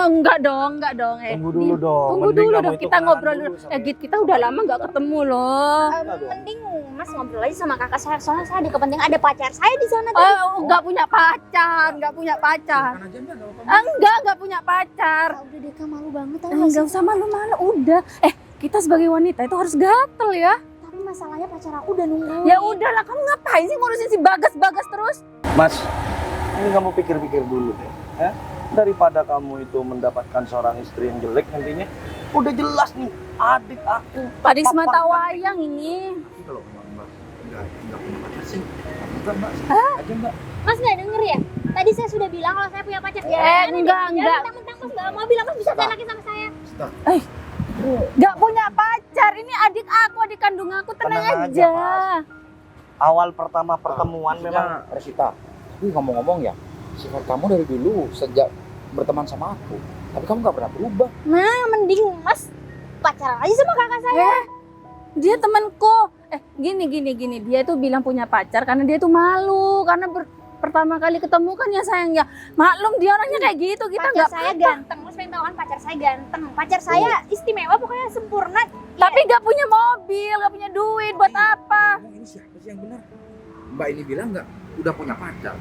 Enggak dong. Tunggu dulu dong. Tunggu Mending dulu kamu dong, itu kita kenalan ngobrol dulu. sama- Git, kita udah lama nggak ketemu loh. Mending mas ngobrol aja sama kakak saya. Soalnya saya di kepentingan ada pacar saya di sana tadi. Nggak punya pacar. Makan aja enggak apa-apa. Nggak punya pacar. Udah deh kak, malu banget tau gak sih? Nggak usah malu-malu, udah. Kita sebagai wanita itu harus gatel ya. Tapi masalahnya pacar aku udah nungguin. Ya udahlah, kamu ngapain sih ngurusin si Bagas terus? Mas, ini kamu pikir-pikir dulu deh. Ya? Daripada kamu itu mendapatkan seorang istri yang jelek nantinya, udah jelas nih adik aku. Adik semata wayang ini. Kalau Mbak nggak punya pacar sih, bukan Mbak. Aja Mbak. Mas nggak denger ya? Tadi saya sudah bilang kalau saya punya pacar. Enggak. Mentang-mentang Mas bawa mobil, Mas bisa seenaknya sama saya. Gak punya pacar, ini adik aku, adik kandung aku, tenang Tenang aja, aja. Mas. Awal pertama pertemuan memang Rosita, tapi ngomong-ngomong ya, sifat kamu dari dulu sejak berteman sama aku, tapi kamu nggak pernah berubah. Nah, mending Mas pacaran aja sama kakak saya. Dia temanku. Gini. Dia tuh bilang punya pacar karena dia tuh malu. Karena pertama kali ketemu kan ya sayang ya. Maklum dia orangnya kayak gitu. Kita Pacar nggak saya ganteng. Mas pengen tahu kan pacar saya ganteng. Pacar saya istimewa, pokoknya sempurna. Tapi nggak punya mobil, nggak punya duit. Buat apa? Emang ini siapa sih yang benar? Mbak ini bilang nggak udah punya pacar.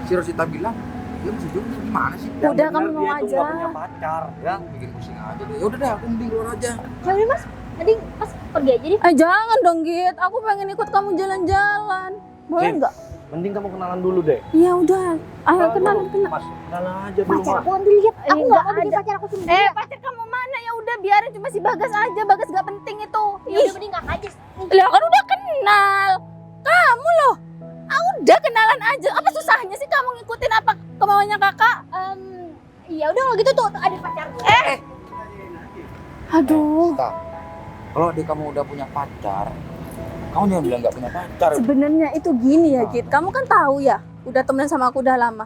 Si Rosita bilang, dia masih jomblo, gimana sih? yang Udah, benar kamu mau dia tuh aja. nggak punya pacar, ya. Bikin pusing aja deh. Ya udah deh, aku mending keluar aja. Ya udah Mas, mending Mas pergi aja deh. Jangan dong Git. Aku pengen ikut kamu jalan-jalan. Boleh Git. nggak? Mending kamu kenalan dulu deh. Ya udah. Ayo kenalan. Mas, kenalan aja dulu Pacar Mas. aku nanti lihat. Aku Nggak nggak mau bikin ada. pacar aku sendiri. Pacar kamu mana? Ya udah biarin cuma si Bagas aja. Bagas gak penting itu. Ya udah mending kakak aja. Lah kan udah kenal. Kamu loh. Udah kenalan aja. Apa susahnya sih kamu ngikutin apa kemauannya kakak? Ya udah kalau gitu tuh ada pacar gue. Aduh. Rosita, kalau adik kamu udah punya pacar, kamu jangan bilang nggak punya pacar. Sebenarnya itu gini ya Git. Kamu kan tahu ya. Udah temenan sama aku udah lama.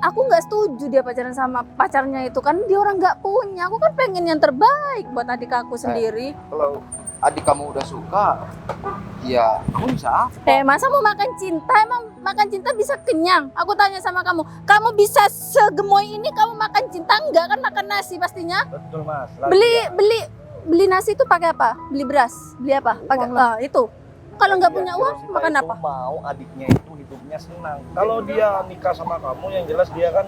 Aku nggak setuju dia pacaran sama pacarnya itu kan dia orang nggak punya. Aku kan pengen yang terbaik buat adik aku sendiri. Kalau adik kamu udah suka, ya kamu bisa apa? Masa mau makan cinta? Emang makan cinta bisa kenyang? Aku tanya sama kamu, kamu bisa segemoy ini kamu makan cinta enggak? Kan makan nasi pastinya. Betul Mas. Beli nasi itu pakai apa? Beli beras, beli apa? Pakai itu. Kalau nggak punya Iya, uang Rosita makan itu apa? Mau adiknya itu hidupnya senang. Kalau dia nikah sama kamu, yang jelas dia kan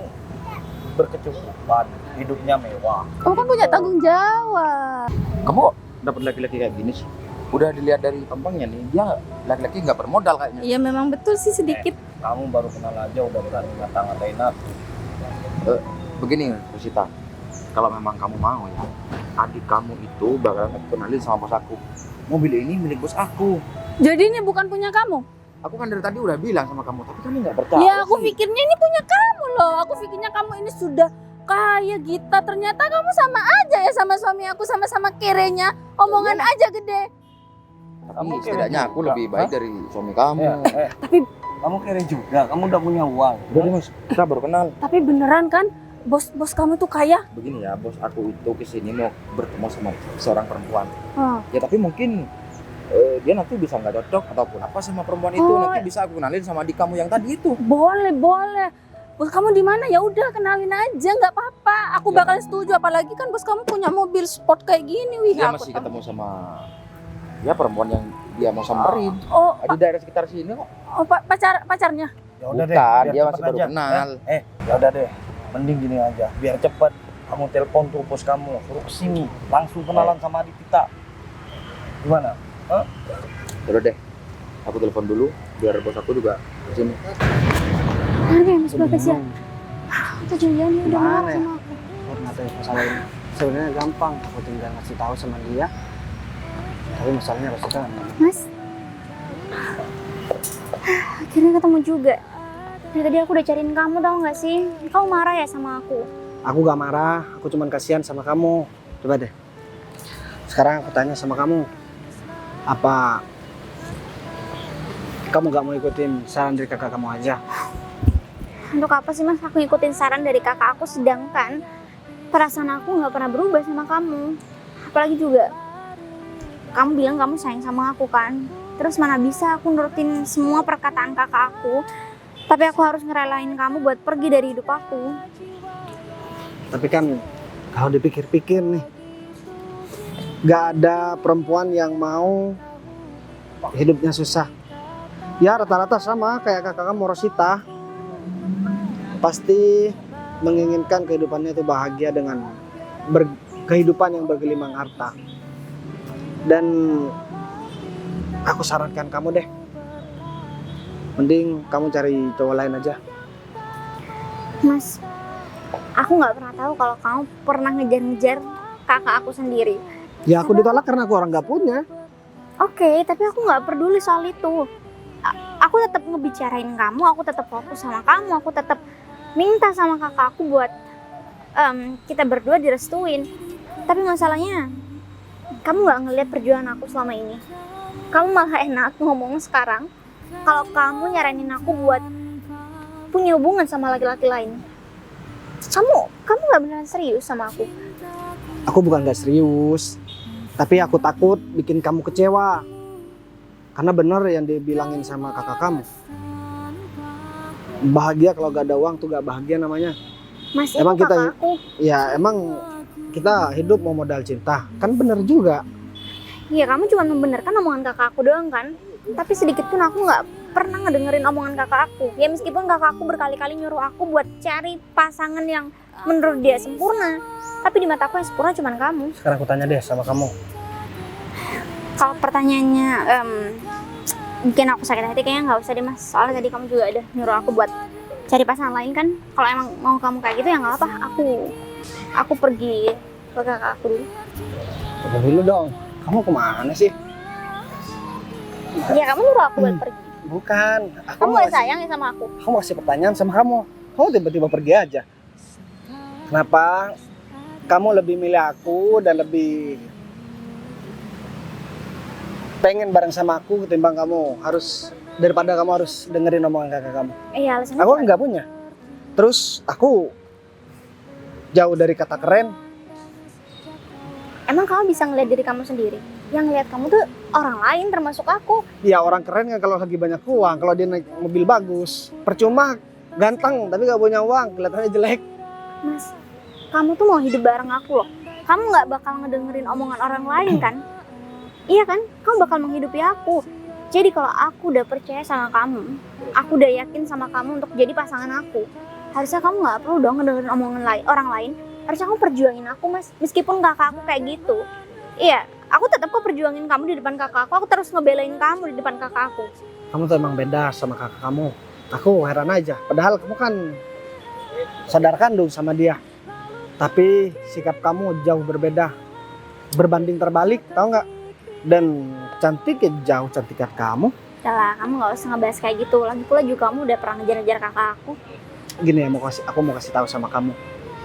berkecukupan, hidupnya mewah. Kamu kan punya tanggung jawab. Kamu dapat laki-laki kayak gini sih? Udah dilihat dari tampangnya nih, dia laki-laki nggak bermodal kayaknya. Iya memang betul sih sedikit. Kamu baru kenal aja udah berani ngata-ngatain aku. Begini, Rosita, kalau memang kamu mau ya, adik kamu itu bakalan aku kenalin sama bos aku. Mobil ini milik bos aku. Jadi ini bukan punya kamu? Aku kan dari tadi udah bilang sama kamu, tapi kamu nggak percaya. Ya aku sih. pikirnya ini punya kamu loh. Aku pikirnya kamu ini sudah kaya Gita. Ternyata kamu sama aja ya sama suami aku, sama-sama kerenya. Omongan aja gede. Tapi Kamu setidaknya keren aku juga. lebih baik dari suami kamu. Tapi Kamu keren juga, kamu udah punya uang. Udah deh mas, kita baru kenal. tapi beneran kan bos kamu tuh kaya? Begini ya, bos aku itu kesini mau bertemu sama seorang perempuan. Hmm. Ya tapi mungkin dia nanti bisa nggak cocok ataupun apa sama perempuan itu. Oh. Nanti bisa aku kenalin sama adik kamu yang tadi itu. Boleh. Bos kamu di mana? Ya udah kenalin aja, nggak apa-apa. Aku Ya. bakalan setuju. Apalagi kan bos kamu punya mobil sport kayak gini. Wih, Dia aku masih tahu. ketemu sama ya perempuan yang dia mau samperin. Oh, Di daerah sekitar sini kok. pacarnya. Ya udah Bukan, biar dia cepet masih baru aja. kenal. Ya udah deh, mending gini aja, biar cepet. Kamu telepon tuh bos kamu, suruh kesini, langsung kenalan sama adik kita. Gimana? Udah deh, aku telepon dulu biar bos aku juga kesini. Mana ya Mas Bagas ya? Itu Julian udah Gimana marah ya? sama aku. Buat ngatain masalah ini sebenarnya gampang, aku tinggal ngasih tahu sama dia. Tapi masalahnya Rosita nggak mau. Mas, akhirnya ketemu juga. Dari tadi aku udah cariin kamu, tau gak sih? Kamu marah ya sama aku? Aku gak marah, aku cuma kasihan sama kamu. Coba deh. Sekarang aku tanya sama kamu, apa kamu gak mau ikutin saran dari kakak kamu aja? Untuk apa sih Mas aku ngikutin saran dari kakak aku, sedangkan perasaan aku gak pernah berubah sama kamu. Apalagi juga kamu bilang kamu sayang sama aku kan. Terus mana bisa aku nurutin semua perkataan kakak aku, tapi aku harus ngerelain kamu buat pergi dari hidup aku. Tapi kan kalau dipikir-pikir nih, gak ada perempuan yang mau hidupnya susah. Ya rata-rata sama kayak kakak kamu Rosita. Pasti menginginkan kehidupannya itu bahagia dengan kehidupan yang bergelimang harta. Dan aku sarankan kamu deh, mending kamu cari cowok lain aja. Mas, aku nggak pernah tahu kalau kamu pernah ngejar-ngejar kakak aku sendiri. Ya aku ditolak karena aku orang gak punya. Oke, tapi aku nggak peduli soal itu. Aku tetap ngebicarain kamu, aku tetap fokus sama kamu, aku tetap minta sama kakak aku buat kita berdua direstuin. Tapi masalahnya, kamu nggak ngeliat perjuangan aku selama ini. Kamu malah enak ngomong sekarang kalau kamu nyaranin aku buat punya hubungan sama laki-laki lain. Kamu nggak beneran serius sama aku? Aku bukan gak serius, tapi aku takut bikin kamu kecewa. Karena bener yang dibilangin sama kakak kamu. Bahagia kalau gak ada uang tuh gak bahagia namanya. Mas, Emang itu kita- kakak aku. Ya emang kita hidup mau modal cinta, kan bener juga. Iya, kamu cuma membenarkan omongan kakak aku doang kan? Tapi sedikit pun aku nggak pernah ngedengerin omongan kakak aku. Ya meskipun kakak aku berkali-kali nyuruh aku buat cari pasangan yang menurut dia sempurna, tapi di mata aku yang sempurna cuma kamu. Sekarang aku tanya deh sama kamu. Kalau pertanyaannya bikin aku sakit hati, kayaknya nggak usah deh mas. Soalnya tadi kamu juga ada nyuruh aku buat cari pasangan lain kan. Kalau emang mau kamu kayak gitu ya nggak apa. Aku pergi ke kakak aku dulu. Tunggu dulu dong. Kamu kemana sih? Ya kamu nyuruh aku buat pergi. Bukan. Kamu nggak sayang ya sama aku? Aku masih pertanyaan sama kamu. Kamu tiba-tiba pergi aja. Kenapa kamu lebih milih aku dan lebih pengen bareng sama aku ketimbang daripada kamu harus dengerin omongan kakak kamu? Iya, alasannya Aku cuma- nggak punya. Terus aku jauh dari kata keren. Emang kamu bisa ngeliat diri kamu sendiri? Yang ngeliat kamu tuh orang lain termasuk aku. Ya orang keren kan kalau lagi banyak uang, kalau dia naik mobil bagus. Percuma ganteng tapi nggak punya uang, kelihatannya jelek. Mas, kamu tuh mau hidup bareng aku loh. Kamu nggak bakal ngedengerin omongan orang lain kan? Iya kan? Kamu bakal menghidupi aku. Jadi kalau aku udah percaya sama kamu, aku udah yakin sama kamu untuk jadi pasangan aku, harusnya kamu nggak perlu dong ngedengerin omongan orang lain. Harusnya kamu perjuangin aku mas, meskipun kakak aku kayak gitu. Iya, aku tetap kok perjuangin kamu di depan kakak aku terus ngebelain kamu di depan kakak aku. Kamu tuh emang beda sama kakak kamu. Aku heran aja. Padahal kamu kan sadar kandung sama dia. Tapi sikap kamu jauh berbeda. Berbanding terbalik, tahu nggak? Dan cantik ya jauh cantikan kamu. Udah lah, kamu nggak usah ngebahas kayak gitu. Lagi pula juga kamu udah pernah ngejar-ngejar kakak aku. Gini ya, aku mau kasih tahu sama kamu.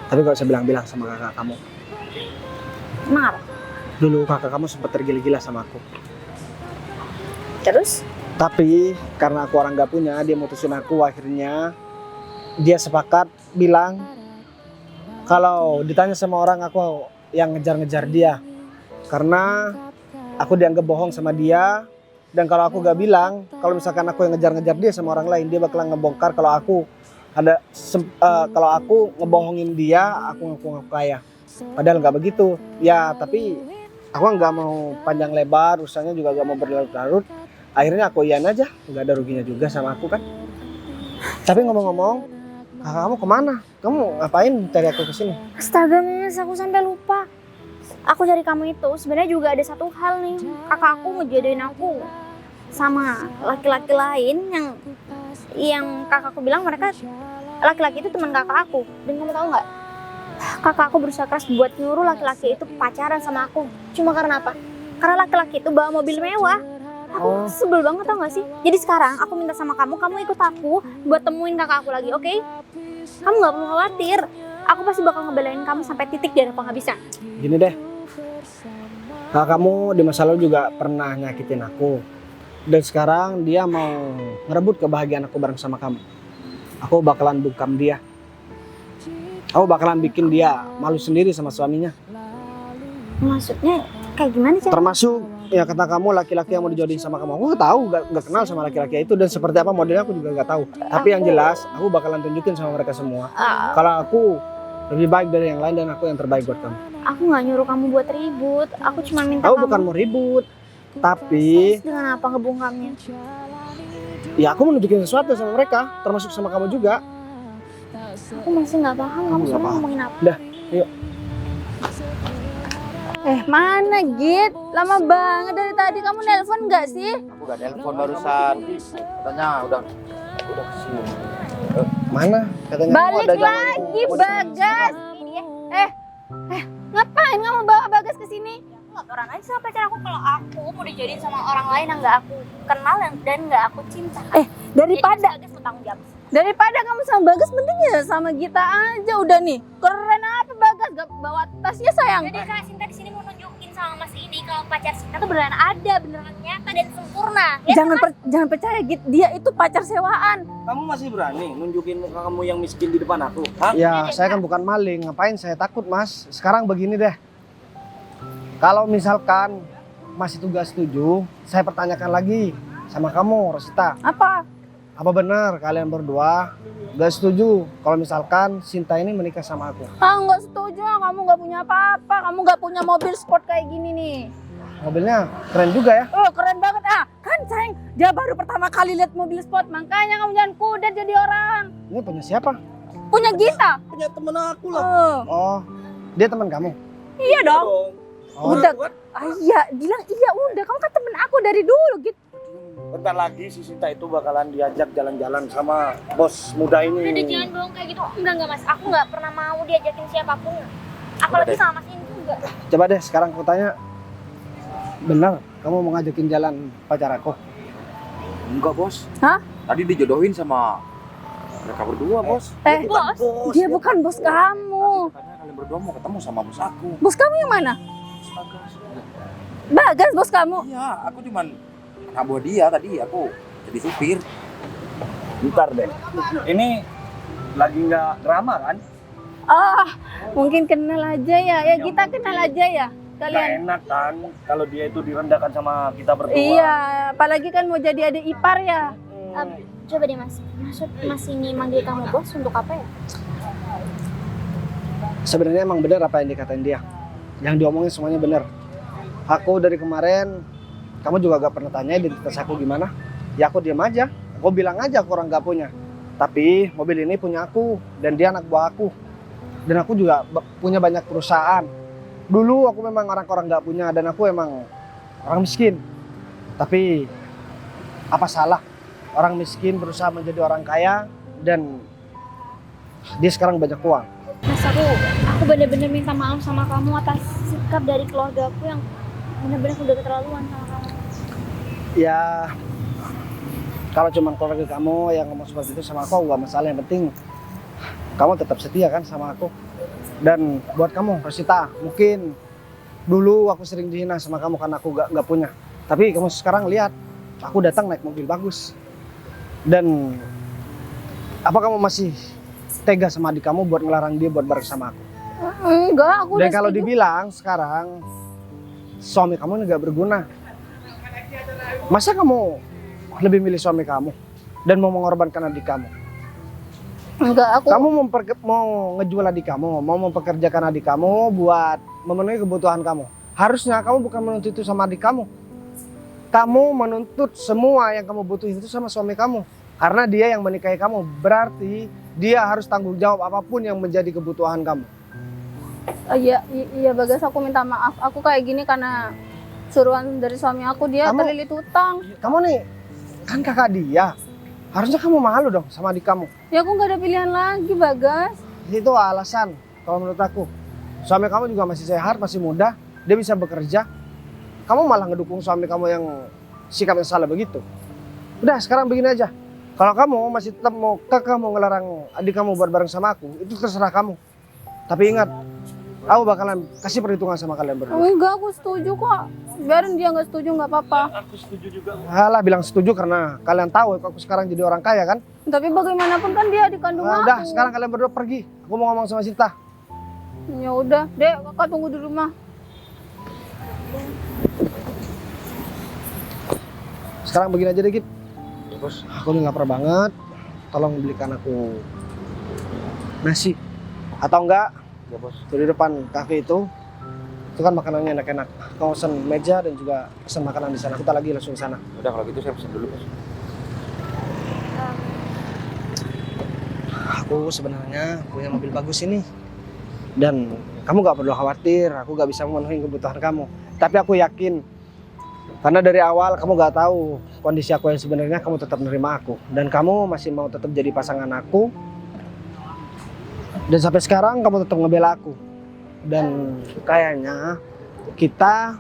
Tapi gak usah bilang-bilang sama kakak kamu. Emang apa? Dulu kakak kamu sempat tergila-gila sama aku. Terus? Tapi karena aku orang gak punya, dia mutusin aku. Akhirnya dia sepakat bilang kalau ditanya sama orang aku yang ngejar-ngejar dia. Karena aku dianggap bohong sama dia. Dan kalau aku gak bilang, kalau misalkan aku yang ngejar-ngejar dia sama orang lain, dia bakalan ngebongkar kalau aku kalau aku ngebohongin dia, aku ngaku kaya. Padahal nggak begitu. Ya tapi aku nggak mau panjang lebar, urusannya juga nggak mau berlarut-larut. Akhirnya aku iyain aja, nggak ada ruginya juga sama aku kan. Tapi ngomong-ngomong, kakak kamu kemana? Kamu ngapain cari aku kesini? Astaga mas, aku sampai lupa. Aku cari kamu itu sebenarnya juga ada satu hal nih. Kakak aku ngejodohin aku sama laki-laki lain yang kakakku bilang mereka laki-laki itu teman kakak aku. Dan kamu tahu nggak? Kakak aku berusaha keras buat nyuruh laki-laki itu pacaran sama aku. Cuma karena apa? Karena laki-laki itu bawa mobil mewah. Aku sebel banget tau gak sih? Jadi sekarang aku minta sama kamu ikut aku buat temuin kakak aku lagi, oke? Kamu nggak perlu khawatir. Aku pasti bakal ngebelain kamu sampai titik dan penghabisan. Gini deh, kakak kamu di masa lalu juga pernah nyakitin aku. Dan sekarang dia mau ngerebut kebahagiaan aku bareng sama kamu. Aku bakalan bungkam dia. Aku bakalan bikin dia malu sendiri sama suaminya. Maksudnya kayak gimana sih? Termasuk ya kata kamu laki-laki yang mau dijodohin sama kamu. Aku nggak tahu, nggak kenal sama laki-laki itu dan seperti apa modelnya aku juga nggak tahu. Tapi yang jelas aku bakalan tunjukin sama mereka semua. Kalau aku lebih baik dari yang lain dan aku yang terbaik buat kamu. Aku nggak nyuruh kamu buat ribut. Aku cuma minta Aku kamu. bukan mau ribut, tapi Terus dengan apa ngebungkamnya? ya aku mau nunjukin sesuatu sama mereka, termasuk sama kamu juga. Aku masih nggak paham kamu Nggak sebenarnya paham. ngomongin apa. Udah, yuk. Mana Git? Lama banget dari tadi. Kamu nelpon nggak sih? Aku udah telepon barusan. Katanya udah kesini. Mana? Katanya kamu Balik ada jalan lagi, mau Bagas. Ngapain kamu bawa Bagas ke sini? Laporan aja sama pacar aku kalau aku mau dijadiin sama orang lain yang nggak aku kenal dan nggak aku cinta. Daripada Jadi Bagas mau tanggung jawab. daripada kamu sama Bagas, mending ya sama Gita aja. Udah nih, keren apa Bagas? Gak bawa tasnya sayang. Jadi Kak Sinta di sini mau nunjukin sama Mas ini kalau pacar Sinta tuh beneran ada, beneran nyata dan sempurna. Ya, Jangan percaya Git, dia itu pacar sewaan. Kamu masih berani nunjukin muka kamu yang miskin di depan aku? Hah? Ya, saya kan bukan maling. Ngapain saya takut, Mas? Sekarang begini deh. Kalau misalkan Mas itu gak setuju, saya pertanyakan lagi sama kamu, Rosita. Apa? Apa benar kalian berdua gak setuju kalau misalkan Sinta ini menikah sama aku? Nggak setuju. Kamu nggak punya apa-apa. Kamu nggak punya mobil sport kayak gini nih. Mobilnya keren juga ya. Oh, keren banget. Kan sayang, dia baru pertama kali lihat mobil sport. Makanya kamu jangan kudet jadi orang. Ini punya siapa? Punya Gita. Punya temen aku lah. Oh, dia teman kamu? Iya dong. Oh, Udah. Iya, bilang iya udah. Kamu kan temen aku dari dulu gitu. Bentar lagi si Sinta itu bakalan diajak jalan-jalan sama bos muda Udah deh, ini. jangan bohong kayak gitu. Enggak Mas, aku nggak pernah mau diajakin siapapun. Apalagi sama Mas ini juga. coba deh sekarang aku tanya. Benar kamu mau ngajakin jalan pacar aku? Enggak, Bos. Hah? Tadi dijodohin sama mereka berdua, Bos. Bos, Dia bukan bos kamu. Katanya kalian berdua mau ketemu sama bos aku. Bos kamu yang mana? Bos Bagas. Bagas bos kamu. Iya, aku cuman anak buah dia tadi. Aku jadi supir. Bentar deh. Ini lagi nggak drama kan? Mungkin kenal aja ya. Ya kita kenal aja ya. Nggak Kalian. enak kan kalau dia itu direndahkan sama kita berdua. Iya, apalagi kan mau jadi adik ipar ya. coba deh Mas. Maksud Mas ini manggil kamu bos untuk apa ya? Sebenarnya emang benar apa yang dikatain dia. Yang diomongin semuanya benar. Aku dari kemarin, kamu juga gak pernah tanya identitas aku gimana. Ya aku diam aja. Aku bilang aja aku orang gak punya. Tapi mobil ini punya aku dan dia anak buah aku. Dan aku juga punya banyak perusahaan. Dulu aku memang orang gak punya dan aku emang orang miskin. Tapi apa salah orang miskin berusaha menjadi orang kaya dan dia sekarang banyak uang. Mas, aku bener-bener minta maaf sama kamu atas sikap dari keluarga aku yang bener-bener udah keterlaluan sama kamu. Ya kalau cuma keluarga kamu yang ngomong seperti itu sama aku gak masalah. Yang penting kamu tetap setia kan sama aku. Dan buat kamu Rosita, mungkin dulu aku sering dihina sama kamu karena aku gak punya. Tapi kamu sekarang lihat, aku datang naik mobil bagus. Dan apa kamu masih tega sama adik kamu buat ngelarang dia buat bareng sama aku? Enggak, aku Dan udah kalau setuju. dibilang sekarang suami kamu ini gak berguna. Masa kamu lebih milih suami kamu dan mau mengorbankan adik kamu? Enggak, aku Kamu mau ngejual adik kamu, mau mempekerjakan adik kamu buat memenuhi kebutuhan kamu. Harusnya kamu bukan menuntut itu sama adik kamu. Kamu menuntut semua yang kamu butuhin itu sama suami kamu. Karena dia yang menikahi kamu, berarti dia harus tanggung jawab apapun yang menjadi kebutuhan kamu. iya Bagas, aku minta maaf. Aku kayak gini karena suruhan dari suami aku. Dia Kamu- terlilit utang. Kamu nih kan kakak dia. Harusnya kamu malu dong sama adik kamu. Ya aku nggak ada pilihan lagi Bagas. Itu alasan kalau menurut aku. Suami kamu juga masih sehat, masih muda, dia bisa bekerja. Kamu malah ngedukung suami kamu yang sikapnya salah begitu. Udah sekarang begini aja. Kalau kamu masih tetap mau kekeh mau ngelarang adik kamu buat bareng sama aku, itu terserah kamu. Tapi ingat, aku bakalan kasih perhitungan sama kalian berdua. Enggak, aku setuju kok. Biarin dia nggak setuju nggak apa-apa. Aku setuju juga. Halah bilang setuju karena kalian tahu aku sekarang jadi orang kaya kan. Tapi bagaimanapun kan dia di kandung Nah, aku. udah sekarang kalian berdua pergi. Aku mau ngomong sama Sinta. Ya udah, Dek, kakak tunggu di rumah. Sekarang begini aja deh Gip. Ya, Bos. Aku ini lapar banget. Tolong belikan aku nasi. Atau enggak, Ya, Bos. di depan kafe itu kan makanannya enak-enak. Kau pesan meja dan juga pesan makanan di sana. Kita lagi langsung ke sana. Udah kalau gitu saya pesen dulu, Bos. Aku sebenarnya punya mobil bagus ini. Dan kamu gak perlu khawatir, aku gak bisa memenuhi kebutuhan kamu. Tapi aku yakin, karena dari awal kamu gak tahu kondisi aku yang sebenarnya, kamu tetap menerima aku. Dan kamu masih mau tetap jadi pasangan aku. Dan sampai sekarang kamu tetap ngebela aku. Dan kayaknya kita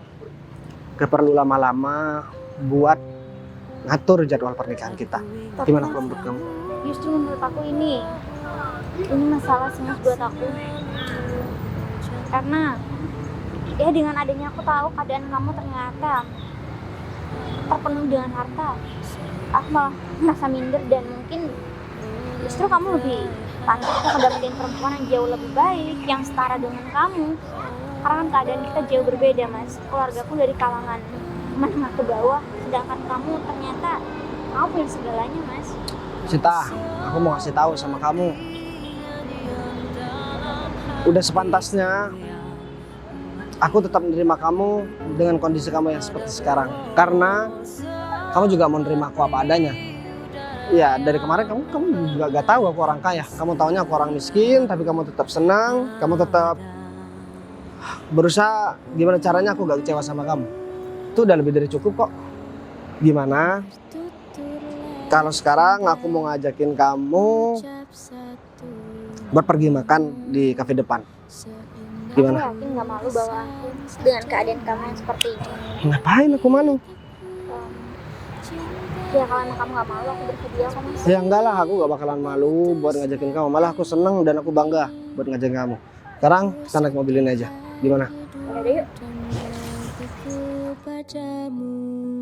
gak perlu lama-lama buat ngatur jadwal pernikahan kita. Tapi Gimana Mas, kalau menurut kamu? justru menurut aku ini masalah sih Mas buat aku. Karena ya dengan adanya aku tahu keadaan kamu ternyata terpenuhi dengan harta, aku malah merasa minder dan mungkin justru kamu lebih pantas untuk mendapatkan perempuan yang jauh lebih baik, yang setara dengan kamu. Karena kan keadaan kita jauh berbeda Mas. Keluargaku dari kalangan menengah ke bawah, sedangkan kamu ternyata kamu punya segalanya Mas. Sita, aku mau kasih tahu sama kamu. Udah sepantasnya aku tetap menerima kamu dengan kondisi kamu yang seperti sekarang. Karena kamu juga mau nerima aku apa adanya. Ya dari kemarin kamu juga gak tahu aku orang kaya. Kamu taunya aku orang miskin, tapi kamu tetap senang. Kamu tetap berusaha gimana caranya aku gak kecewa sama kamu. Itu udah lebih dari cukup kok. Gimana kalau sekarang aku mau ngajakin kamu buat pergi makan di kafe depan? Gimana? Aku yakin gak malu bahwa aku dengan keadaan kamu yang seperti ini. Ngapain aku malu? Ya kalau emang kamu gak malu, aku bersedia kok Mas. Ya enggak lah, aku gak bakalan malu buat ngajakin kamu. Malah aku seneng dan aku bangga buat ngajakin kamu. Sekarang kita naik mobil ini aja. Gimana? Udah deh yuk. padamu